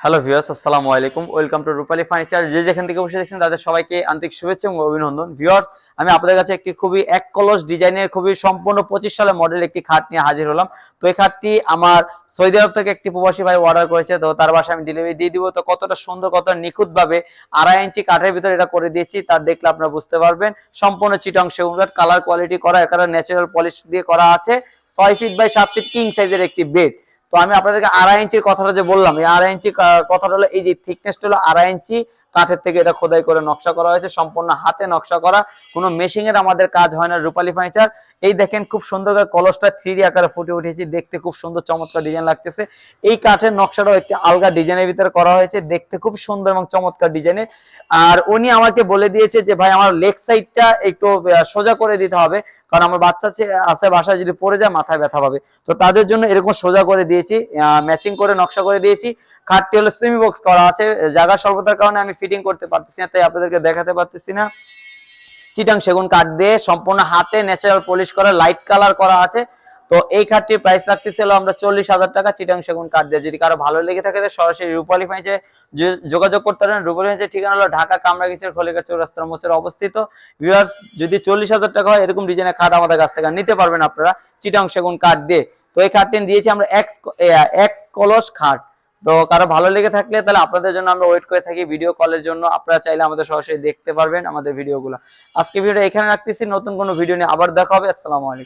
Hello viewers, আসসালামু আলাইকুম। Welcome to Rupali furniture. যে যেখান থেকে বসে দেখছেন তাদের সবাইকে আন্তরিক শুভেচ্ছা এবং অভিনন্দন। ভিউয়ার্স, আমি আপনাদের কাছে একটি খুবই এক কলস ডিজাইনের খুবই সম্পূর্ণ 25 সালের মডেল একটি খাট নিয়ে হাজির হলাম। তো এই খাটটি আমার সৌদি আরব থেকে একটি প্রবাসী ভাই অর্ডার করেছে, তো তার বাসায় আমি ডেলিভারি দিয়ে দিব। তো কতটা সুন্দর, কতটা নিখুঁত ভাবে 2.5 ইঞ্চি কাঠের ভিতরে এটা করে দিয়েছি, তার দেখলে আপনারা বুঝতে পারবেন। সম্পূর্ণ চিটং সেগুন কাঠ, কালার কোয়ালিটি করা, এখানে ন্যাচারাল পলিশ দিয়ে করা আছে। 6 ফিট বাই 7 ফিট কিং সাইজের একটি বেড। তো আমি আপনাদেরকে 2.5 ইঞ্চির কথাটা যে বললাম, এই 2.5 ইঞ্চি কথাটা হলো এই যে থিকনেসটা হলো 2.5 ইঞ্চি কাঠের থেকে এটা খোদাই করে নকশা করা হয়েছে, সম্পূর্ণ হাতে নকশা করা, কোনো মেশিং এর আমাদের কাজ হয় না রূপালী ফার্নিচার। এই দেখেন খুব সুন্দর করে কলসটা 3D আকারে ফুটে উঠেছে, দেখতে খুব সুন্দর চমৎকার ডিজাইন লাগতেছে। এই কাঠের নকশাটাও একটি আলগা ডিজাইনের ভিতরে করা হয়েছে, দেখতে খুব সুন্দর এবং চমৎকার ডিজাইনের। আর উনি আমাকে বলে দিয়েছে যে ভাই আমার লেগ সাইডটা একটু সোজা করে দিতে হবে, কারণ আমার বাচ্চা আছে বাসায়, যদি পড়ে যায় মাথায় ব্যথা পাবে। তো তাদের জন্য এরকম সোজা করে দিয়েছি, ম্যাচিং করে নকশা করে দিয়েছি। খাটটি হলো সেমি বক্স করা আছে, জায়গা স্বল্পতার কারণে আমি ফিটিং করতে পারতেছি না, তাই আপনাদেরকে দেখাতে পারতেছি না। চিটাং সেগুন কাঠ দিয়ে সম্পূর্ণ হাতে ন্যাচারাল পলিশ করা, লাইট কালার করা আছে। তো এই খাটটির প্রাইস রাখতেছিল আমরা 40,000 টাকা চিটাং সেগুন কাঠ দিয়ে। যদি কারো ভালো লেগে থাকে সরাসরি রূপালী ফার্নিচারে যোগাযোগ করতে পারেন। রূপালী ফার্নিচারের ঠিকানা হলো ঢাকা কামরাঙ্গীরচর খলিকা চৌরাস্তার মোচরে অবস্থিত। ভিউয়ার্স, যদি 40,000 টাকা হয় এরকম ডিজাইনের খাট আমাদের কাছ থেকে নিতে পারবেন আপনারা চিটাং সেগুন কাঠ দিয়ে। তো এই খাটটি দিয়েছি আমরা এক কলস খাট। তো কারো ভালো লেগে থাকলে তাহলে আপনাদের জন্য আমরা ওয়েট করে থাকি ভিডিও কলের জন্য। আপনারা চাইলে আমাদের সরাসরি দেখতে পারবেন আমাদের ভিডিওগুলো। আজকে ভিডিওটা এখানে রাখতেছি, নতুন কোনো ভিডিও নিয়ে আবার দেখা হবে। আসসালামু আলাইকুম।